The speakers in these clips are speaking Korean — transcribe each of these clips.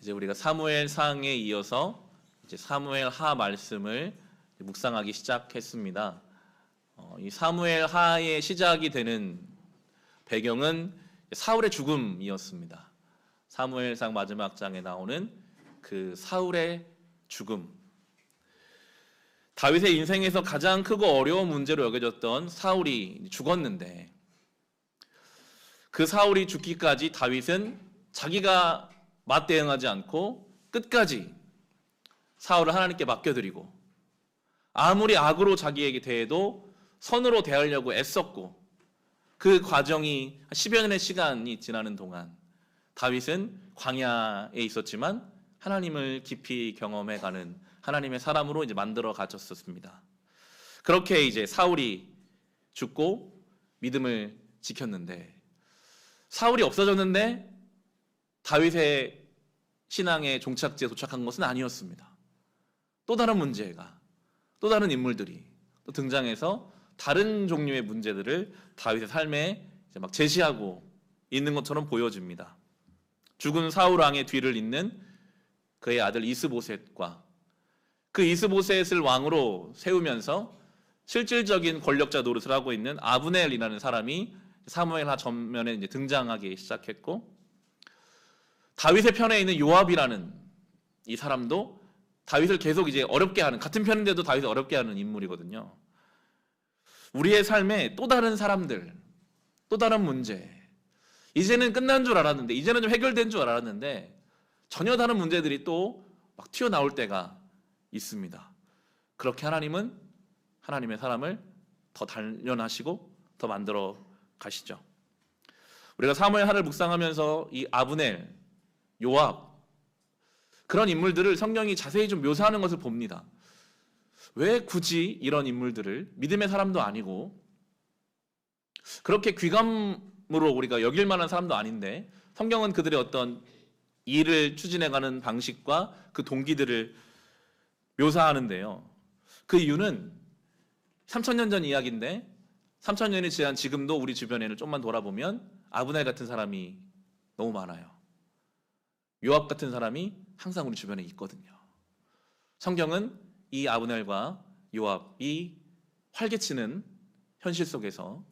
이제 우리가 사무엘상에 이어서 이제 사무엘하 말씀을 묵상하기 시작했습니다. 이 사무엘하의 시작이 되는 배경은 사울의 죽음이었습니다. 사무엘상 마지막 장에 나오는 그 사울의 죽음. 다윗의 인생에서 가장 크고 어려운 문제로 여겨졌던 사울이 죽었는데, 그 사울이 죽기까지 다윗은 자기가 맞대응하지 않고 끝까지 사울을 하나님께 맡겨드리고, 아무리 악으로 자기에게 대해도 선으로 대하려고 애썼고, 그 과정이 10여 년의 시간이 지나는 동안 다윗은 광야에 있었지만 하나님을 깊이 경험해가는 하나님의 사람으로 이제 만들어 가졌었습니다. 그렇게 이제 사울이 죽고 믿음을 지켰는데, 사울이 없어졌는데 다윗의 신앙의 종착지에 도착한 것은 아니었습니다. 또 다른 문제가, 또 다른 인물들이 또 등장해서 다른 종류의 문제들을 다윗의 삶에 이제 막 제시하고 있는 것처럼 보여집니다. 죽은 사울 왕의 뒤를 잇는 그의 아들 이스보셋과 그 이스보셋을 왕으로 세우면서 실질적인 권력자 노릇을 하고 있는 아브넬이라는 사람이 사무엘하 전면에 이제 등장하기 시작했고, 다윗의 편에 있는 요압이라는 이 사람도 다윗을 계속 이제 어렵게 하는, 같은 편인데도 다윗을 어렵게 하는 인물이거든요. 우리의 삶에 또 다른 사람들, 또 다른 문제, 이제는 끝난 줄 알았는데, 이제는 좀 해결된 줄 알았는데 전혀 다른 문제들이 또 막 튀어나올 때가 있습니다. 그렇게 하나님은 하나님의 사람을 더 단련하시고 더 만들어 가시죠. 우리가 사무엘하를 묵상하면서 이 아브넬, 요압, 그런 인물들을 성경이 자세히 좀 묘사하는 것을 봅니다. 왜 굳이 이런 인물들을, 믿음의 사람도 아니고 그렇게 귀감으로 우리가 여길 만한 사람도 아닌데 성경은 그들의 어떤 일을 추진해가는 방식과 그 동기들을 묘사하는데요. 그 이유는 3000년 전 이야기인데 3000년이 지난 지금도 우리 주변에는 좀만 돌아보면 아브넬 같은 사람이 너무 많아요. 요압 같은 사람이 항상 우리 주변에 있거든요. 성경은 이 아브넬과 요압이 활개치는 현실 속에서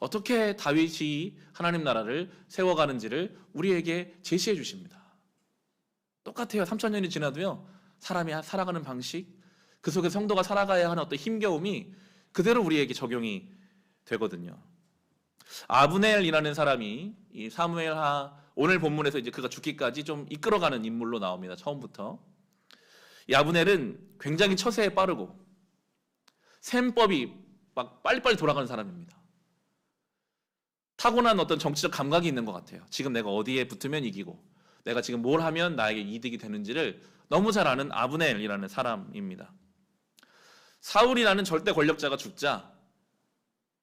어떻게 다윗이 하나님 나라를 세워가는지를 우리에게 제시해 주십니다. 똑같아요. 3000년이 지나도요, 사람이 살아가는 방식, 그 속에 성도가 살아가야 하는 어떤 힘겨움이 그대로 우리에게 적용이 되거든요. 아브넬이라는 사람이 이 사무엘하 오늘 본문에서 이제 그가 죽기까지 좀 이끌어가는 인물로 나옵니다. 처음부터. 이 아브넬은 굉장히 처세에 빠르고 셈법이 막 빨리빨리 돌아가는 사람입니다. 타고난 어떤 정치적 감각이 있는 것 같아요. 지금 내가 어디에 붙으면 이기고 내가 지금 뭘 하면 나에게 이득이 되는지를 너무 잘 아는 아브넬이라는 사람입니다. 사울이라는 절대 권력자가 죽자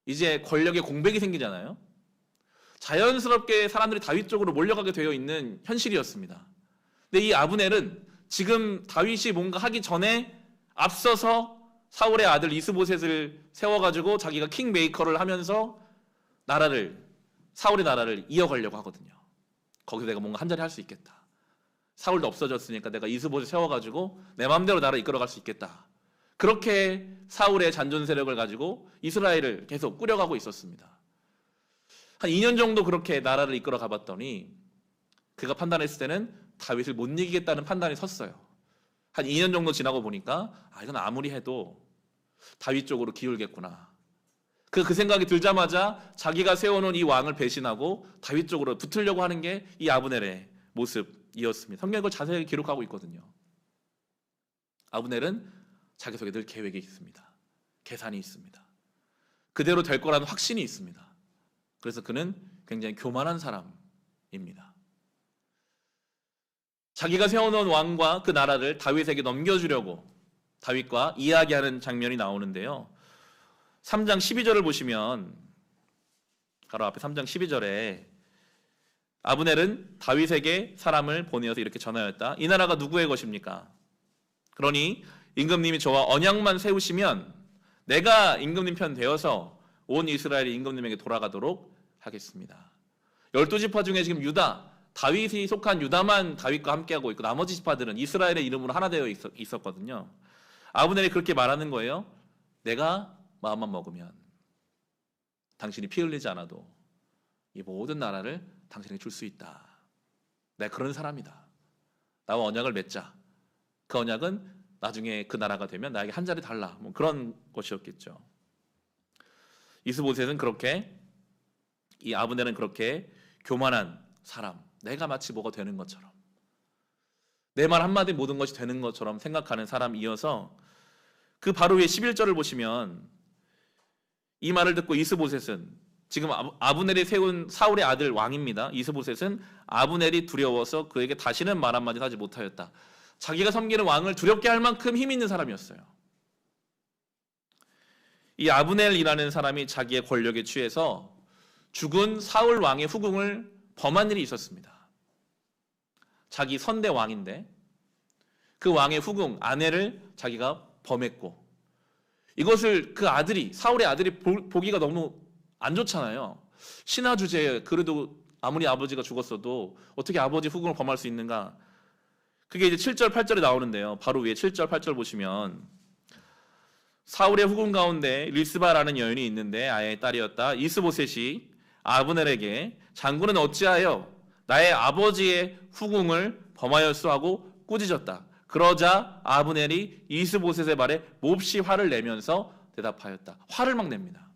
이제 권력의 공백이 생기잖아요. 자연스럽게 사람들이 다윗 쪽으로 몰려가게 되어 있는 현실이었습니다. 근데 이 아브넬은 지금 다윗이 뭔가 하기 전에 앞서서 사울의 아들 이스보셋을 세워가지고 자기가 킹메이커를 하면서 사울의 나라를 이어가려고 하거든요. 거기서 내가 뭔가 한 자리 할 수 있겠다. 사울도 없어졌으니까 내가 이스보셋 세워가지고 내 마음대로 나라를 이끌어갈 수 있겠다. 그렇게 사울의 잔존 세력을 가지고 이스라엘을 계속 꾸려가고 있었습니다. 한 2년 정도 그렇게 나라를 이끌어 가봤더니 그가 판단했을 때는 다윗을 못 이기겠다는 판단이 섰어요. 한 2년 정도 지나고 보니까 이건 아무리 해도 다윗 쪽으로 기울겠구나. 그 생각이 들자마자 자기가 세워놓은 이 왕을 배신하고 다윗 쪽으로 붙으려고 하는 게 이 아브넬의 모습이었습니다. 성경이 그걸 자세히 기록하고 있거든요. 아브넬은 자기 속에 늘 계획이 있습니다. 계산이 있습니다. 그대로 될 거라는 확신이 있습니다. 그래서 그는 굉장히 교만한 사람입니다. 자기가 세워놓은 왕과 그 나라를 다윗에게 넘겨주려고 다윗과 이야기하는 장면이 나오는데요. 3장 12절을 보시면 바로 앞에 3장 12절에 아브넬은 다윗에게 사람을 보내어서 이렇게 전하였다. 이 나라가 누구의 것입니까? 그러니 임금님이 저와 언약만 세우시면 내가 임금님 편 되어서 온 이스라엘이 임금님에게 돌아가도록 하겠습니다. 12지파 중에 지금 유다, 다윗이 속한 유다만 다윗과 함께하고 있고 나머지 지파들은 이스라엘의 이름으로 하나 되어 있었거든요. 아브넬이 그렇게 말하는 거예요. 내가 마음만 먹으면 당신이 피 흘리지 않아도 이 모든 나라를 당신에게 줄 수 있다. 내가 그런 사람이다. 나와 언약을 맺자. 그 언약은 나중에 그 나라가 되면 나에게 한 자리 달라. 뭐 그런 것이었겠죠. 이스보셋은 그렇게, 이 아브넬은 그렇게 교만한 사람, 내가 마치 뭐가 되는 것처럼, 내 말 한마디 모든 것이 되는 것처럼 생각하는 사람이어서 그 바로 위에 11절을 보시면 이 말을 듣고 이스보셋은, 지금 아브넬이 세운 사울의 아들 왕입니다. 이스보셋은 아브넬이 두려워서 그에게 다시는 말 한마디 하지 못하였다. 자기가 섬기는 왕을 두렵게 할 만큼 힘 있는 사람이었어요. 이 아브넬이라는 사람이 자기의 권력에 취해서 죽은 사울 왕의 후궁을 범한 일이 있었습니다. 자기 선대 왕인데 그 왕의 후궁 아내를 자기가 범했고, 이것을 그 아들이, 사울의 아들이 보기가 너무 안 좋잖아요. 신하 주제에, 그래도 아무리 아버지가 죽었어도 어떻게 아버지 후궁을 범할 수 있는가. 그게 이제 7절 8절에 나오는데요. 바로 위에 7절 8절 보시면 사울의 후궁 가운데 리스바라는 여인이 있는데 아야의 딸이었다. 이스보셋이 아브넬에게 장군은 어찌하여 나의 아버지의 후궁을 범하였소 하고 꾸짖었다. 그러자 아브넬이 이스보셋의 말에 몹시 화를 내면서 대답하였다. 화를 막 냅니다.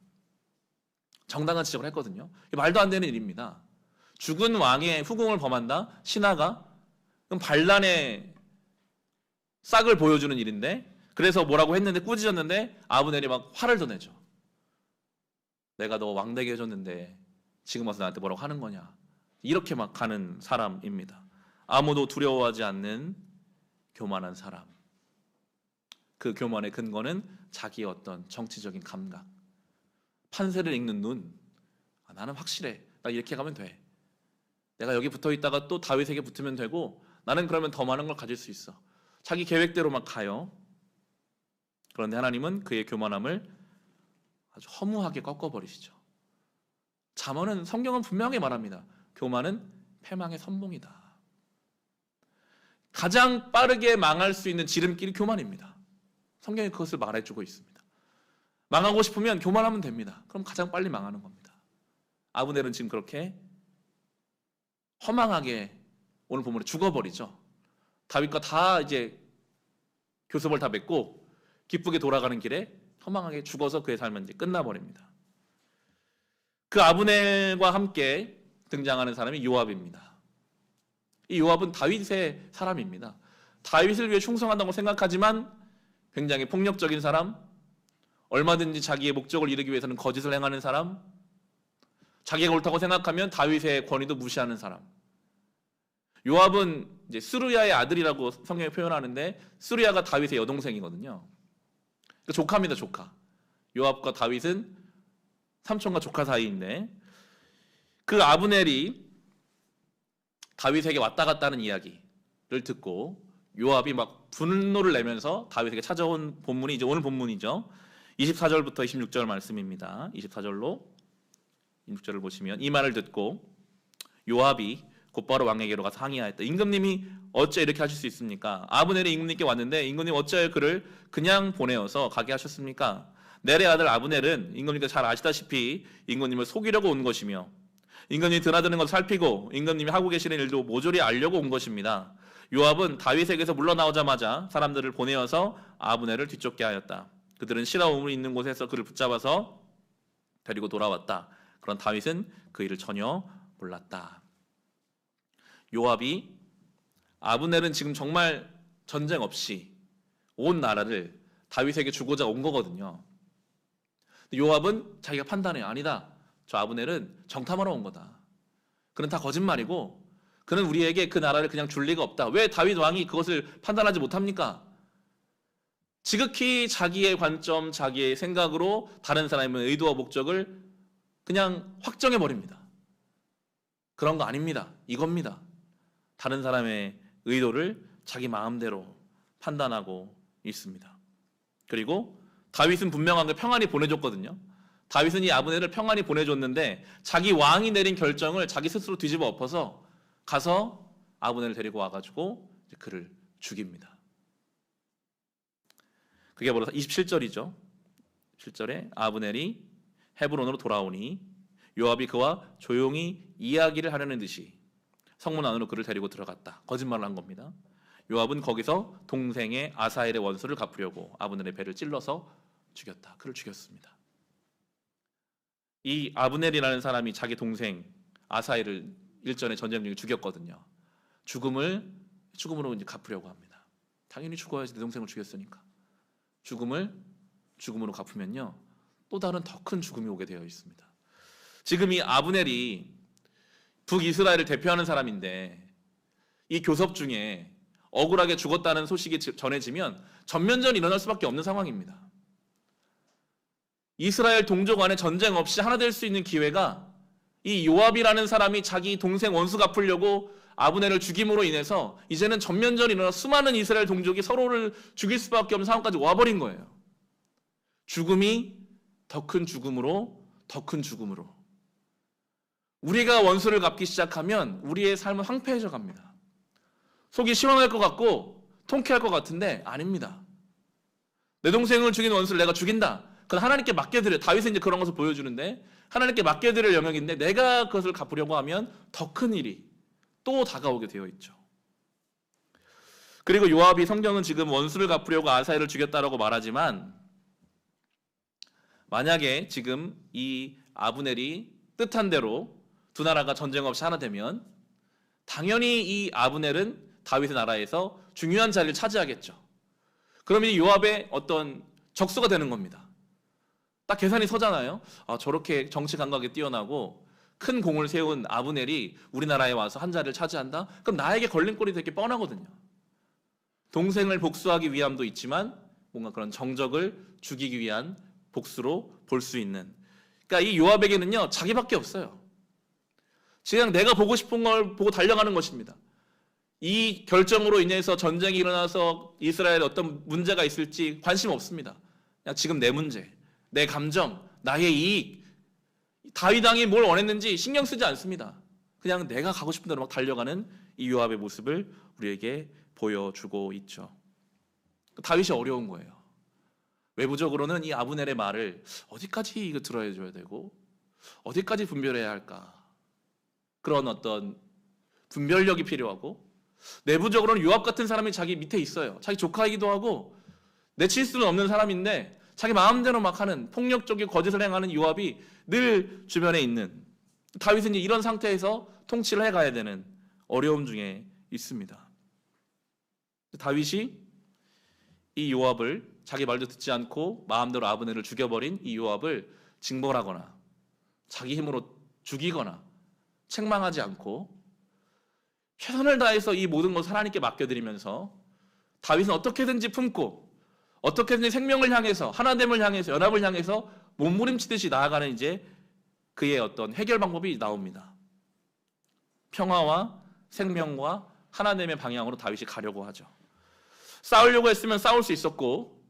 정당한 지적을 했거든요. 말도 안 되는 일입니다. 죽은 왕의 후궁을 범한다? 신하가? 그럼 반란의 싹을 보여주는 일인데, 그래서 뭐라고 했는데, 꾸짖었는데 아브넬이 막 화를 더 내죠. 내가 너 왕되게 해줬는데 지금 와서 나한테 뭐라고 하는 거냐. 이렇게 막 가는 사람입니다. 아무도 두려워하지 않는 교만한 사람. 그 교만의 근거는 자기의 어떤 정치적인 감각, 판세를 읽는 눈. 나는 확실해. 나 이렇게 가면 돼. 내가 여기 붙어 있다가 또 다윗에게 붙으면 되고, 나는 그러면 더 많은 걸 가질 수 있어. 자기 계획대로 막 가요. 그런데 하나님은 그의 교만함을 아주 허무하게 꺾어버리시죠. 잠언은, 성경은 분명히 말합니다. 교만은 패망의 선봉이다. 가장 빠르게 망할 수 있는 지름길이 교만입니다. 성경이 그것을 말해주고 있습니다. 망하고 싶으면 교만하면 됩니다. 그럼 가장 빨리 망하는 겁니다. 아브넬은 지금 그렇게 허망하게 오늘 본문에 죽어버리죠. 다윗과 다 이제 교섭을 다 맺고 기쁘게 돌아가는 길에 허망하게 죽어서 그의 삶은 이제 끝나버립니다. 그 아브넬과 함께 등장하는 사람이 요압입니다. 이 요압은 다윗의 사람입니다. 다윗을 위해 충성한다고 생각하지만 굉장히 폭력적인 사람, 얼마든지 자기의 목적을 이루기 위해서는 거짓을 행하는 사람, 자기가 옳다고 생각하면 다윗의 권위도 무시하는 사람. 요압은 이제 스루야의 아들이라고 성경에 표현하는데, 스루야가 다윗의 여동생이거든요. 조카입니다, 조카. 요압과 다윗은 삼촌과 조카 사이인데, 그 아브넬이 다윗에게 왔다 갔다 하는 이야기를 듣고 요압이 막 분노를 내면서 다윗에게 찾아온 본문이 이제 오늘 본문이죠. 24절부터 26절 말씀입니다. 24절로 26절을 보시면, 이 말을 듣고 요압이 곧바로 왕에게로 가서 항의하였다. 임금님이 어째 이렇게 하실 수 있습니까? 아브넬이 임금님께 왔는데 임금님 어째 그를 그냥 보내어서 가게 하셨습니까? 넬의 아들 아브넬은 임금님께서 잘 아시다시피 임금님을 속이려고 온 것이며, 임금님이 드나드는 것을 살피고 임금님이 하고 계시는 일도 모조리 알려고 온 것입니다. 요압은 다윗에게서 물러나오자마자 사람들을 보내어서 아브넬을 뒤쫓게 하였다. 그들은 시라 우물이 있는 곳에서 그를 붙잡아서 데리고 돌아왔다. 그런 다윗은 그 일을 전혀 몰랐다. 요압이, 아브넬은 지금 정말 전쟁 없이 온 나라를 다윗에게 주고자 온 거거든요. 요압은 자기가 판단해요. 아니다. 저 아브넬은 정탐하러 온 거다. 그는 다 거짓말이고 그는 우리에게 그 나라를 그냥 줄 리가 없다. 왜 다윗 왕이 그것을 판단하지 못합니까? 지극히 자기의 관점, 자기의 생각으로 다른 사람의 의도와 목적을 그냥 확정해버립니다. 그런 거 아닙니다. 이겁니다. 다른 사람의 의도를 자기 마음대로 판단하고 있습니다. 그리고 다윗은 분명하게 평안히 보내줬거든요. 다윗은 이 아브넬을 평안히 보내줬는데 자기 왕이 내린 결정을 자기 스스로 뒤집어 엎어서 가서 아브넬을 데리고 와가지고 그를 죽입니다. 그게 바로 27절이죠. 7절에 아브넬이 헤브론으로 돌아오니 요압이 그와 조용히 이야기를 하려는 듯이 성문 안으로 그를 데리고 들어갔다. 거짓말을 한 겁니다. 요압은 거기서 동생의 아사엘의 원수를 갚으려고 아브넬의 배를 찔러서 죽였다. 그를 죽였습니다. 이 아브넬이라는 사람이 자기 동생 아사엘을 일전에 전쟁 중에 죽였거든요. 죽음으로 이제 갚으려고 합니다. 당연히 죽어야지, 내 동생을 죽였으니까. 죽음으로 갚으면요, 또 다른 더 큰 죽음이 오게 되어 있습니다. 지금 이 아브넬이 북이스라엘을 대표하는 사람인데 이 교섭 중에 억울하게 죽었다는 소식이 전해지면 전면전이 일어날 수밖에 없는 상황입니다. 이스라엘 동족 안에 전쟁 없이 하나 될 수 있는 기회가 이 요압이라는 사람이 자기 동생 원수 갚으려고 아브넬을 죽임으로 인해서 이제는 전면전이 일어나 수많은 이스라엘 동족이 서로를 죽일 수밖에 없는 상황까지 와버린 거예요. 죽음이 더 큰 죽음으로 우리가 원수를 갚기 시작하면 우리의 삶은 황폐해져 갑니다. 속이 시원할 것 같고 통쾌할 것 같은데 아닙니다. 내 동생을 죽인 원수를 내가 죽인다. 그건 하나님께 맡겨드려. 다윗은 이제 그런 것을 보여주는데 하나님께 맡겨드릴 영역인데 내가 그것을 갚으려고 하면 더 큰 일이 또 다가오게 되어 있죠. 그리고 요압이 성경은 지금 원수를 갚으려고 아사엘을 죽였다라고 말하지만 만약에 지금 이 아브넬이 뜻한 대로 두 나라가 전쟁 없이 하나 되면 당연히 이 아브넬은 다윗의 나라에서 중요한 자리를 차지하겠죠. 그러면 이 요압의 어떤 적수가 되는 겁니다. 딱 계산이 서잖아요. 저렇게 정치 감각이 뛰어나고 큰 공을 세운 아브넬이 우리나라에 와서 한 자리를 차지한다? 그럼 나에게 걸림돌이 되게 뻔하거든요. 동생을 복수하기 위함도 있지만 뭔가 그런 정적을 죽이기 위한 복수로 볼 수 있는. 그러니까 이 요압에게는요, 자기밖에 없어요. 그냥 내가 보고 싶은 걸 보고 달려가는 것입니다. 이 결정으로 인해서 전쟁이 일어나서 이스라엘에 어떤 문제가 있을지 관심 없습니다. 그냥 지금 내 문제, 내 감정, 나의 이익, 다윗 왕이 뭘 원했는지 신경 쓰지 않습니다. 그냥 내가 가고 싶은 대로 막 달려가는 이 요압의 모습을 우리에게 보여주고 있죠. 다윗이 어려운 거예요. 외부적으로는 이 아브넬의 말을 어디까지 이거 들어야 되고 어디까지 분별해야 할까, 그런 어떤 분별력이 필요하고, 내부적으로는 요압 같은 사람이 자기 밑에 있어요. 자기 조카이기도 하고 내칠 수는 없는 사람인데 자기 마음대로 막 하는 폭력적인 거짓을 행하는 요압이 늘 주변에 있는, 다윗은 이런 상태에서 통치를 해가야 되는 어려움 중에 있습니다. 다윗이 이 요압을, 자기 말도 듣지 않고 마음대로 아브넬을 죽여버린 이 요압을 징벌하거나 자기 힘으로 죽이거나 책망하지 않고 최선을 다해서 이 모든 것을 하나님께 맡겨드리면서 다윗은 어떻게든지 품고 어떻게든지 생명을 향해서, 하나됨을 향해서, 연합을 향해서 몸부림치듯이 나아가는 이제 그의 어떤 해결 방법이 나옵니다. 평화와 생명과 하나됨의 방향으로 다윗이 가려고 하죠. 싸우려고 했으면 싸울 수 있었고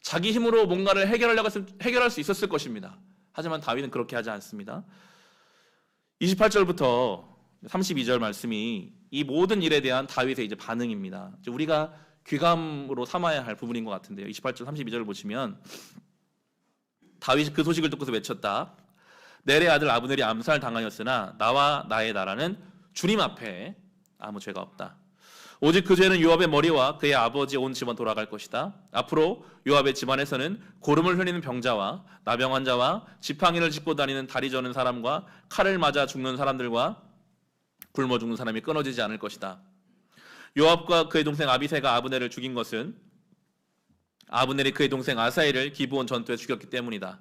자기 힘으로 뭔가를 해결하려고 했으면 해결할 수 있었을 것입니다. 하지만 다윗은 그렇게 하지 않습니다. 28절부터 32절 말씀이 이 모든 일에 대한 다윗의 이제 반응입니다. 우리가 귀감으로 삼아야 할 부분인 것 같은데요. 28절 32절을 보시면 다윗이 그 소식을 듣고서 외쳤다. 넬의 아들 아브넬이 암살당하였으나 나와 나의 나라는 주님 앞에 아무 죄가 없다. 오직 그 죄는 요압의 머리와 그의 아버지의 온 집안 돌아갈 것이다. 앞으로 요압의 집안에서는 고름을 흘리는 병자와 나병 환자와 지팡이를 짚고 다니는 다리 저는 사람과 칼을 맞아 죽는 사람들과 굶어 죽는 사람이 끊어지지 않을 것이다. 요압과 그의 동생 아비새가 아브넬을 죽인 것은 아브넬이 그의 동생 아사엘을 기브온 전투에 죽였기 때문이다.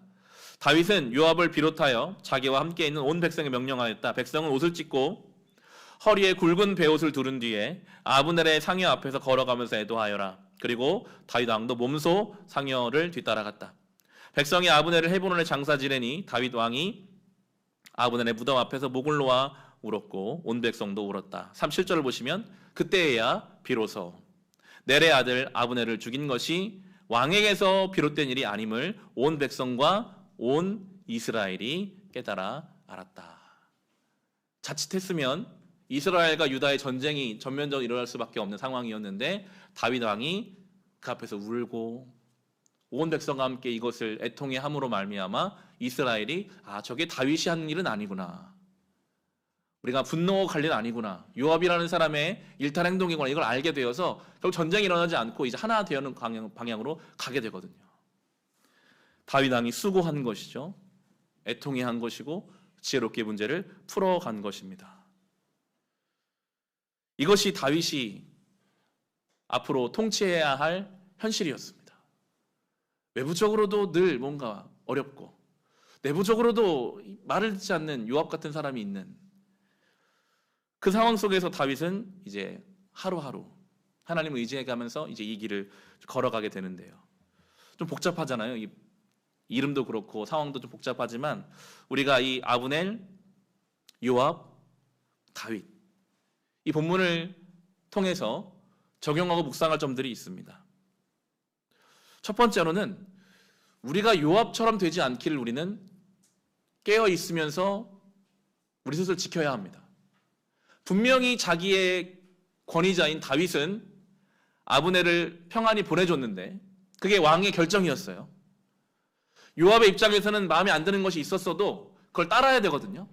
다윗은 요압을 비롯하여 자기와 함께 있는 온 백성에 명령하였다. 백성은 옷을 찢고 허리에 굵은 베옷을 두른 뒤에 아브넬의 상여 앞에서 걸어가면서 애도하여라. 그리고 다윗 왕도 몸소 상여를 뒤따라갔다. 백성이 아브넬을 헤브론에 장사 지내니 다윗 왕이 아브넬의 무덤 앞에서 목을 놓아 울었고 온 백성도 울었다. 37절을 보시면 그때에야 비로소 넬의 아들 아브넬을 죽인 것이 왕에게서 비롯된 일이 아님을 온 백성과 온 이스라엘이 깨달아 알았다. 자칫했으면 이스라엘과 유다의 전쟁이 전면적으로 일어날 수밖에 없는 상황이었는데 다윗 왕이 그 앞에서 울고 온 백성과 함께 이것을 애통해 함으로 말미암아 이스라엘이 저게 다윗이 하는 일은 아니구나. 우리가 분노 관리는 아니구나. 요압이라는 사람의 일탈 행동이구나. 이걸 알게 되어서 결국 전쟁이 일어나지 않고 이제 하나 되는 방향으로 가게 되거든요. 다윗 왕이 수고한 것이죠. 애통해 한 것이고 지혜롭게 문제를 풀어간 것입니다. 이것이 다윗이 앞으로 통치해야 할 현실이었습니다. 외부적으로도 늘 뭔가 어렵고 내부적으로도 말을 듣지 않는 요압 같은 사람이 있는 그 상황 속에서 다윗은 이제 하루하루 하나님을 의지해가면서 이제 이 길을 걸어가게 되는데요. 좀 복잡하잖아요. 이 이름도 그렇고 상황도 좀 복잡하지만 우리가 이 아브넬, 요압, 다윗 이 본문을 통해서 적용하고 묵상할 점들이 있습니다. 첫 번째로는 우리가 요압처럼 되지 않기를 우리는 깨어 있으면서 우리 스스로 지켜야 합니다. 분명히 자기의 권위자인 다윗은 아브넬을 평안히 보내줬는데 그게 왕의 결정이었어요. 요압의 입장에서는 마음에 안 드는 것이 있었어도 그걸 따라야 되거든요.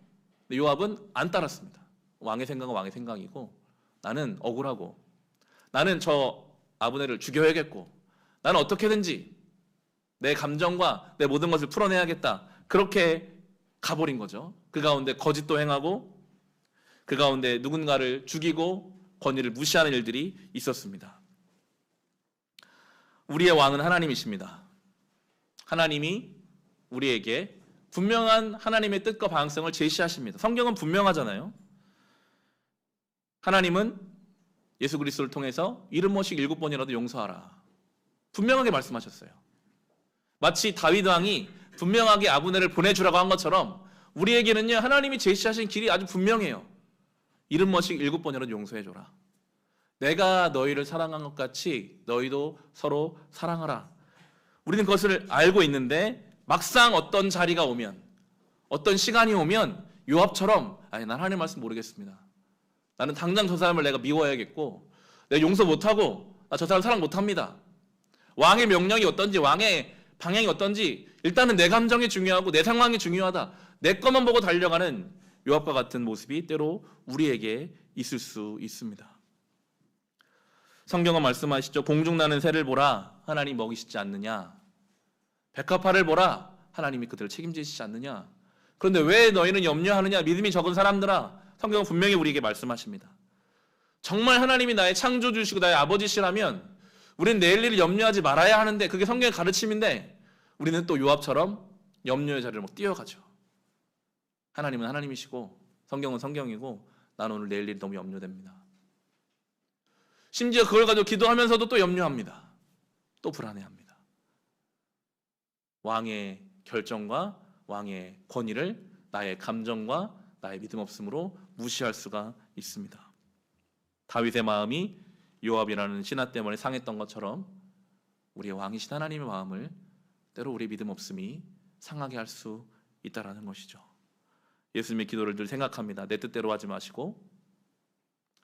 근데 요압은 안 따랐습니다. 왕의 생각은 왕의 생각이고 나는 억울하고 나는 저 아브넬을 죽여야겠고 나는 어떻게든지 내 감정과 내 모든 것을 풀어내야겠다. 그렇게 가버린 거죠. 그 가운데 거짓도 행하고 그 가운데 누군가를 죽이고 권위를 무시하는 일들이 있었습니다. 우리의 왕은 하나님이십니다. 하나님이 우리에게 분명한 하나님의 뜻과 방향성을 제시하십니다. 성경은 분명하잖아요. 하나님은 예수 그리스도를 통해서 이름 모식 7번이라도 용서하라. 분명하게 말씀하셨어요. 마치 다윗 왕이 분명하게 아브넬을 보내주라고 한 것처럼 우리에게는요 하나님이 제시하신 길이 아주 분명해요. 이름 모식 7번이라도 용서해줘라. 내가 너희를 사랑한 것 같이 너희도 서로 사랑하라. 우리는 그것을 알고 있는데 막상 어떤 자리가 오면 어떤 시간이 오면 요압처럼 난 하나님 말씀 모르겠습니다. 나는 당장 저 사람을 내가 미워해야겠고 내가 용서 못하고 나 저 사람 사랑 못합니다. 왕의 명령이 어떤지 왕의 방향이 어떤지 일단은 내 감정이 중요하고 내 상황이 중요하다. 내 것만 보고 달려가는 요압과 같은 모습이 때로 우리에게 있을 수 있습니다. 성경은 말씀하시죠. 공중나는 새를 보라 하나님 먹이시지 않느냐. 백합화를 보라 하나님이 그들을 책임지시지 않느냐. 그런데 왜 너희는 염려하느냐. 믿음이 적은 사람들아. 성경은 분명히 우리에게 말씀하십니다. 정말 하나님이 나의 창조주시고 나의 아버지시라면 우리는 내일 일을 염려하지 말아야 하는데 그게 성경의 가르침인데 우리는 또 요압처럼 염려의 자리를 막 뛰어가죠. 하나님은 하나님이시고 성경은 성경이고 나는 오늘 내일 일이 너무 염려됩니다. 심지어 그걸 가지고 기도하면서도 또 염려합니다. 또 불안해합니다. 왕의 결정과 왕의 권위를 나의 감정과 나의 믿음 없음으로 무시할 수가 있습니다. 다윗의 마음이 요압이라는 신하 때문에 상했던 것처럼 우리의 왕이신 하나님의 마음을 때로 우리의 믿음 없음이 상하게 할 수 있다는 것이죠. 예수님의 기도를 늘 생각합니다. 내 뜻대로 하지 마시고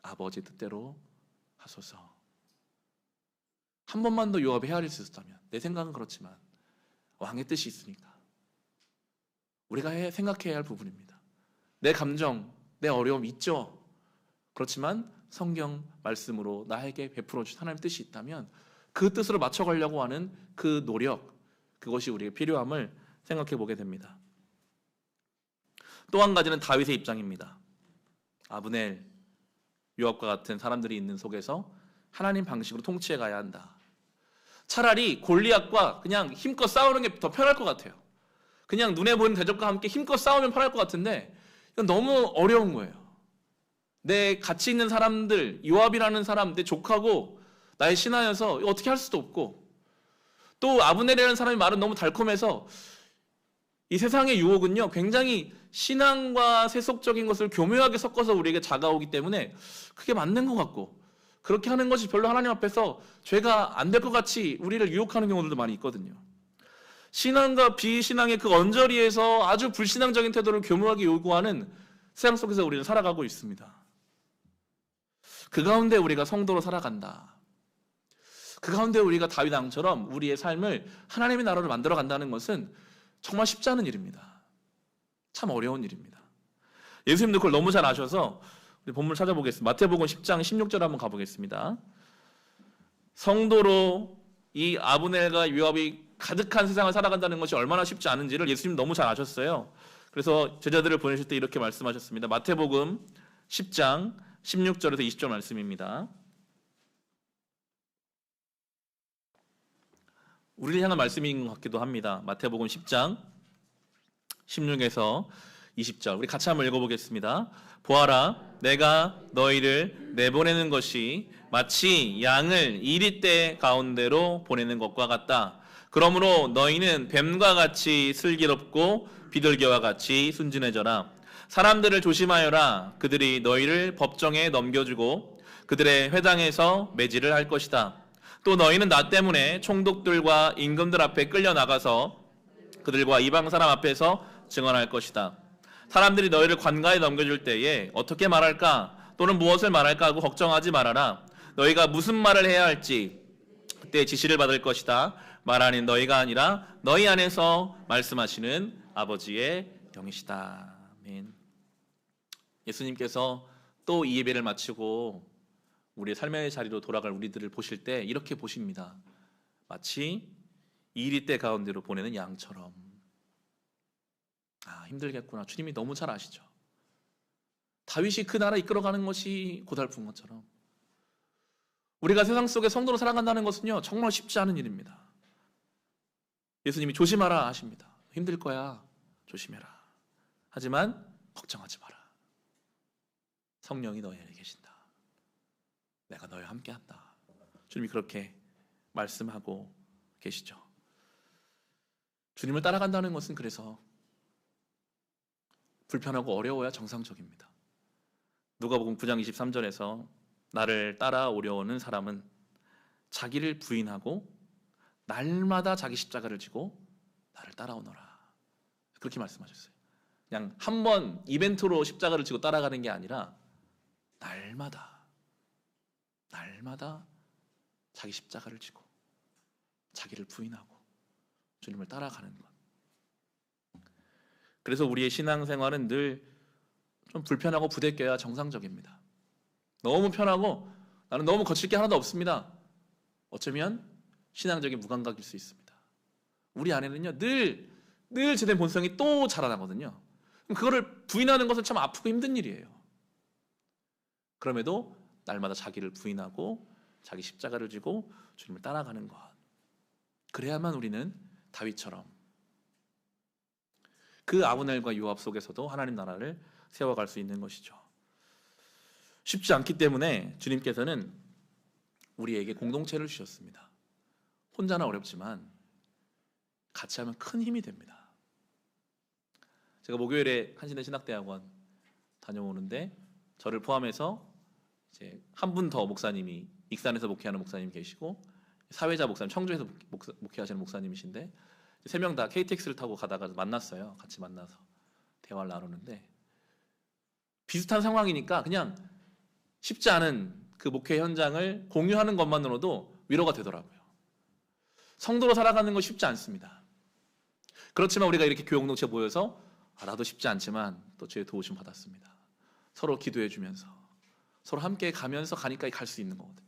아버지 뜻대로 하소서. 한 번만 더 요압이 헤아릴 수 있었다면 내 생각은 그렇지만 왕의 뜻이 있으니까 우리가 생각해야 할 부분입니다. 내 감정, 내 어려움 있죠. 그렇지만 성경 말씀으로 나에게 베풀어 주신 하나님의 뜻이 있다면 그 뜻으로 맞춰가려고 하는 그 노력, 그것이 우리에게 필요함을 생각해 보게 됩니다. 또 한 가지는 다윗의 입장입니다. 아브넬, 요압과 같은 사람들이 있는 속에서 하나님 방식으로 통치해 가야 한다. 차라리 골리앗과 그냥 힘껏 싸우는 게 더 편할 것 같아요. 그냥 눈에 보이는 대적과 함께 힘껏 싸우면 편할 것 같은데 이건 너무 어려운 거예요. 내 같이 있는 사람들, 요압이라는 사람, 내 족하고 나의 신하여서 어떻게 할 수도 없고 또 아브넬이라는 사람의 말은 너무 달콤해서 이 세상의 유혹은요 굉장히 신앙과 세속적인 것을 교묘하게 섞어서 우리에게 다가오기 때문에 그게 맞는 것 같고 그렇게 하는 것이 별로 하나님 앞에서 죄가 안 될 것 같이 우리를 유혹하는 경우들도 많이 있거든요. 신앙과 비신앙의 그 언저리에서 아주 불신앙적인 태도를 교묘하게 요구하는 세상 속에서 우리는 살아가고 있습니다. 그 가운데 우리가 성도로 살아간다. 그 가운데 우리가 다윗 왕처럼 우리의 삶을 하나님의 나라로 만들어 간다는 것은 정말 쉽지 않은 일입니다. 참 어려운 일입니다. 예수님도 그걸 너무 잘 아셔서 우리 본문 찾아보겠습니다. 마태복음 10장 16절 한번 가보겠습니다. 성도로 이 아브넬과 요압이 가득한 세상을 살아간다는 것이 얼마나 쉽지 않은지를 예수님 너무 잘 아셨어요. 그래서 제자들을 보내실 때 이렇게 말씀하셨습니다. 마태복음 10장 16절에서 20절 말씀입니다. 우리를 향한 말씀인 것 같기도 합니다. 마태복음 10장 16에서 20절 우리 같이 한번 읽어보겠습니다. 보아라, 내가 너희를 내보내는 것이 마치 양을 이리떼 가운데로 보내는 것과 같다. 그러므로 너희는 뱀과 같이 슬기롭고 비둘기와 같이 순진해져라. 사람들을 조심하여라. 그들이 너희를 법정에 넘겨주고 그들의 회당에서 매질을 할 것이다. 또 너희는 나 때문에 총독들과 임금들 앞에 끌려나가서 그들과 이방 사람 앞에서 증언할 것이다. 사람들이 너희를 관가에 넘겨줄 때에 어떻게 말할까 또는 무엇을 말할까 하고 걱정하지 말아라. 너희가 무슨 말을 해야 할지 그때 지시를 받을 것이다. 말하는 너희가 아니라 너희 안에서 말씀하시는 아버지의 영이시다. 아멘. 예수님께서 또 이 예배를 마치고 우리의 삶의 자리로 돌아갈 우리들을 보실 때 이렇게 보십니다. 마치 이리떼 가운데로 보내는 양처럼. 힘들겠구나. 주님이 너무 잘 아시죠. 다윗이 그 나라 이끌어가는 것이 고달픈 것처럼 우리가 세상 속에 성도로 살아간다는 것은요 정말 쉽지 않은 일입니다. 예수님이 조심하라 하십니다. 힘들 거야. 조심해라. 하지만 걱정하지 마라. 성령이 너희에게 계신다. 내가 너희와 함께한다. 주님이 그렇게 말씀하고 계시죠. 주님을 따라간다는 것은 그래서 불편하고 어려워야 정상적입니다. 누가복음 9장 23절에서 나를 따라오려는 사람은 자기를 부인하고 날마다 자기 십자가를 지고 나를 따라오너라. 그렇게 말씀하셨어요. 그냥 한 번 이벤트로 십자가를 지고 따라가는 게 아니라 날마다 자기 십자가를 지고 자기를 부인하고 주님을 따라가는 것. 그래서 우리의 신앙생활은 늘 좀 불편하고 부대껴야 정상적입니다. 너무 편하고 나는 너무 거칠 게 하나도 없습니다. 어쩌면 신앙적인 무감각일 수 있습니다. 우리 안에는요 늘 제된 본성이 또 자라나거든요. 그거를 부인하는 것은 참 아프고 힘든 일이에요. 그럼에도 날마다 자기를 부인하고 자기 십자가를 지고 주님을 따라가는 것. 그래야만 우리는 다윗처럼 그 아브넬과 요압 속에서도 하나님 나라를 세워갈 수 있는 것이죠. 쉽지 않기 때문에 주님께서는 우리에게 공동체를 주셨습니다. 혼자는 어렵지만 같이 하면 큰 힘이 됩니다. 제가 목요일에 한신대 신학대학원 다녀오는데 저를 포함해서 이제 한 분 더 목사님이 익산에서 목회하는 목사님 계시고 사회자 목사님 청주에서 목회하시는 목사님이신데 세 명 다 KTX를 타고 가다가 만났어요. 같이 만나서 대화를 나누는데 비슷한 상황이니까 그냥 쉽지 않은 그 목회 현장을 공유하는 것만으로도 위로가 되더라고요. 성도로 살아가는 건 쉽지 않습니다. 그렇지만 우리가 이렇게 교회 공동체 모여서 나도 쉽지 않지만 또 주의 도우심 받았습니다. 서로 기도해 주면서 서로 함께 가면서 가니까 갈 수 있는 거거든요.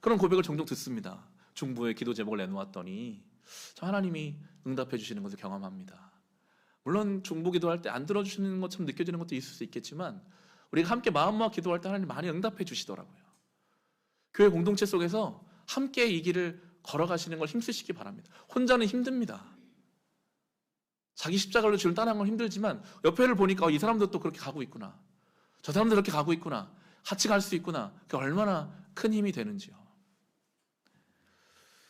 그런 고백을 종종 듣습니다. 중부에 기도 제목을 내놓았더니 저 하나님이 응답해 주시는 것을 경험합니다. 물론 중보 기도할 때 안 들어주시는 것처럼 느껴지는 것도 있을 수 있겠지만 우리가 함께 마음 모아 기도할 때 하나님 많이 응답해 주시더라고요. 교회 공동체 속에서 함께 이 길을 걸어가시는 걸 힘쓰시기 바랍니다. 혼자는 힘듭니다. 자기 십자가로 주를 따라가는 건 힘들지만 옆에를 보니까 이 사람도 또 그렇게 가고 있구나. 저 사람도 그렇게 가고 있구나. 같이 갈 수 있구나. 그게 얼마나 큰 힘이 되는지요.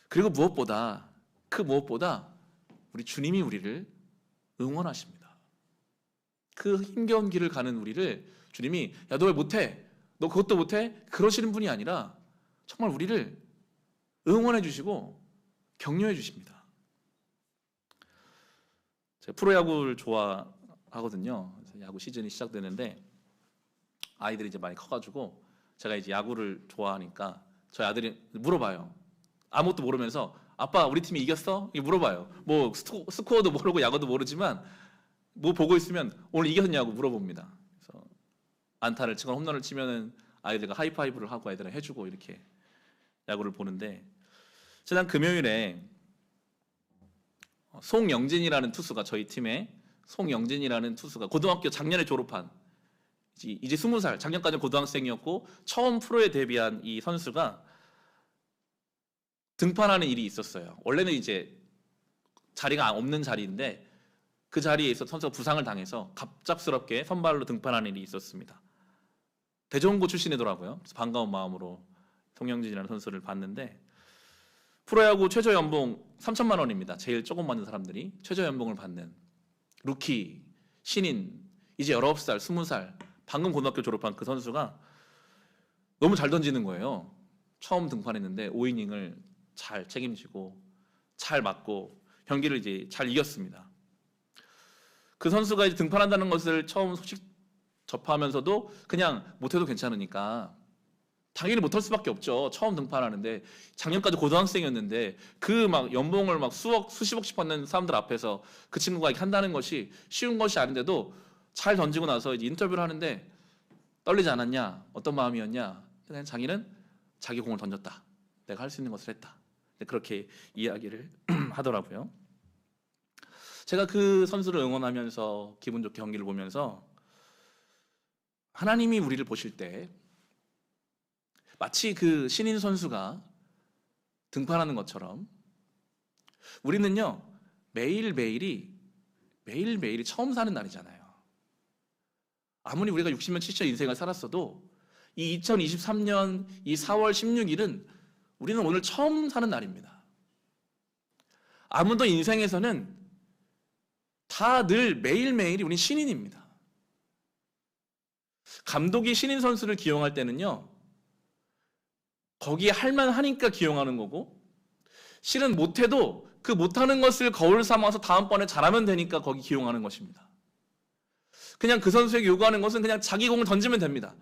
그리고 무엇보다 우리 주님이 우리를 응원하십니다. 그 힘겨운 길을 가는 우리를 주님이 야, 너 왜 못해? 너 그것도 못해? 그러시는 분이 아니라 정말 우리를 응원해 주시고 격려해 주십니다. 제가 프로야구를 좋아하거든요. 그래서 야구 시즌이 시작되는데 아이들이 이제 많이 커가지고 제가 이제 야구를 좋아하니까 저희 아들이 물어봐요. 아무것도 모르면서 아빠 우리 팀이 이겼어? 이렇게 물어봐요. 뭐 스코어도 모르고 야구도 모르지만 뭐 보고 있으면 오늘 이겼냐고 물어봅니다. 그래서 안타를 치거나 홈런을 치면은 아이들과 하이파이브를 하고 애들은 해주고 이렇게 야구를 보는데, 지난 금요일에 송영진이라는 투수가, 저희 팀에 송영진이라는 투수가 고등학교 작년에 졸업한 이제 20살, 작년까지 고등학생이었고 처음 프로에 데뷔한 이 선수가 등판하는 일이 있었어요. 원래는 이제 자리가 없는 자리인데 그 자리에 있어 선수가 부상을 당해서 갑작스럽게 선발로 등판하는 일이 있었습니다. 대전고 출신이더라고요. 그래서 반가운 마음으로 송영진이라는 선수를 봤는데, 프로야구 최저 연봉 3천만 원입니다. 제일 조금 받는 사람들이 최저 연봉을 받는 루키, 신인, 이제 19살, 20살, 방금 고등학교 졸업한 그 선수가 너무 잘 던지는 거예요. 처음 등판했는데 5이닝을 잘 책임지고 잘 맞고 경기를 이제 잘 이겼습니다. 그 선수가 이제 등판한다는 것을 처음 소식 접하면서도 그냥 못해도 괜찮으니까 당연히 못할 수밖에 없죠. 처음 등판하는데 작년까지 고등학생이었는데 그 막 연봉을 막 수십억씩 받는 사람들 앞에서 그 친구가 이렇게 한다는 것이 쉬운 것이 아닌데도 잘 던지고 나서 이제 인터뷰를 하는데 떨리지 않았냐? 어떤 마음이었냐? 그냥 자기는 자기 공을 던졌다. 내가 할 수 있는 것을 했다. 그렇게 이야기를 하더라고요. 제가 그 선수를 응원하면서 기분 좋게 경기를 보면서 하나님이 우리를 보실 때 마치 그 신인 선수가 등판하는 것처럼 우리는요 매일매일이 처음 사는 날이잖아요. 아무리 우리가 60년 70년 인생을 살았어도 이 2023년 이 4월 16일은 우리는 오늘 처음 사는 날입니다. 아무도 인생에서는 다 늘 매일매일이 우린 신인입니다. 감독이 신인 선수를 기용할 때는요 거기에 할만하니까 기용하는 거고, 실은 못해도 그 못하는 것을 거울 삼아서 다음번에 잘하면 되니까 거기 기용하는 것입니다. 그냥 그 선수에게 요구하는 것은 그냥 자기 공을 던지면 됩니다.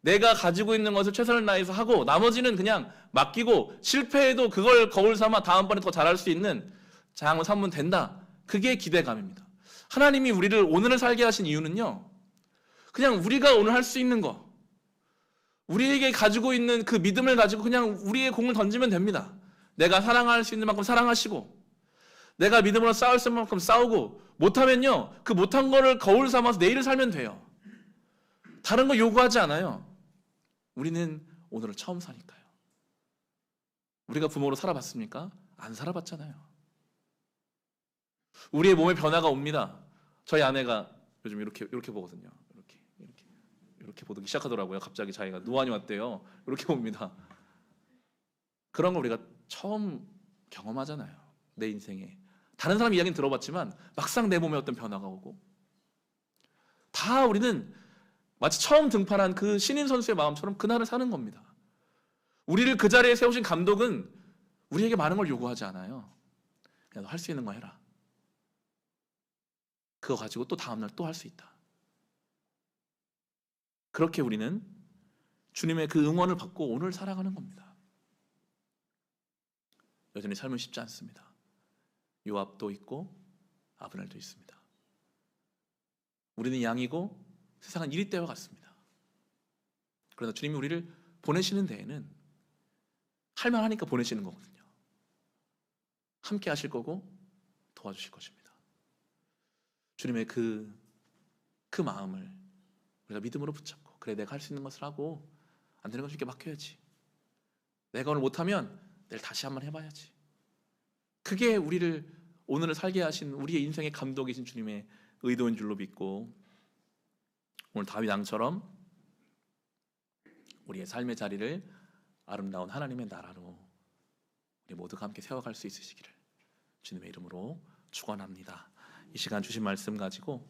내가 가지고 있는 것을 최선을 다해서 하고 나머지는 그냥 맡기고 실패해도 그걸 거울 삼아 다음번에 더 잘할 수 있는 장을 삼으면 된다. 그게 기대감입니다. 하나님이 우리를 오늘을 살게 하신 이유는요 그냥 우리가 오늘 할 수 있는 거, 우리에게 가지고 있는 그 믿음을 가지고 그냥 우리의 공을 던지면 됩니다. 내가 사랑할 수 있는 만큼 사랑하시고 내가 믿음으로 싸울 수 있는 만큼 싸우고, 못하면요 그 못한 거를 거울 삼아서 내일을 살면 돼요. 다른 거 요구하지 않아요. 우리는 오늘을 처음 사니까요. 우리가 부모로 살아봤습니까? 안 살아봤잖아요. 우리의 몸에 변화가 옵니다. 저희 아내가 요즘 이렇게 보거든요. 이렇게 보기 시작하더라고요. 갑자기 자기가 노안이 왔대요. 이렇게 봅니다. 그런 거 우리가 처음 경험하잖아요. 내 인생에. 다른 사람 이야기는 들어봤지만 막상 내 몸에 어떤 변화가 오고, 다 우리는 마치 처음 등판한 그 신인 선수의 마음처럼 그날을 사는 겁니다. 우리를 그 자리에 세우신 감독은 우리에게 많은 걸 요구하지 않아요. 그냥 너 할 수 있는 거 해라. 그거 가지고 또 다음날 또 할 수 있다. 그렇게 우리는 주님의 그 응원을 받고 오늘 살아가는 겁니다. 여전히 삶은 쉽지 않습니다. 요압도 있고 아브넬도 있습니다. 우리는 양이고 세상은 이리떼와 같습니다. 그러나 주님이 우리를 보내시는 데에는 할만하니까 보내시는 거거든요. 함께 하실 거고 도와주실 것입니다. 주님의 그 마음을 우리가 믿음으로 붙잡고, 그래 내가 할 수 있는 것을 하고 안 되는 건 주님께 맡겨야지. 내가 오늘 못하면 내일 다시 한번 해봐야지. 그게 우리를 오늘을 살게 하신 우리의 인생의 감독이신 주님의 의도인 줄로 믿고, 오늘 다윗 왕처럼 우리의 삶의 자리를 아름다운 하나님의 나라로 우리 모두가 함께 세워갈 수 있으시기를 주님의 이름으로 축원합니다. 이 시간 주신 말씀 가지고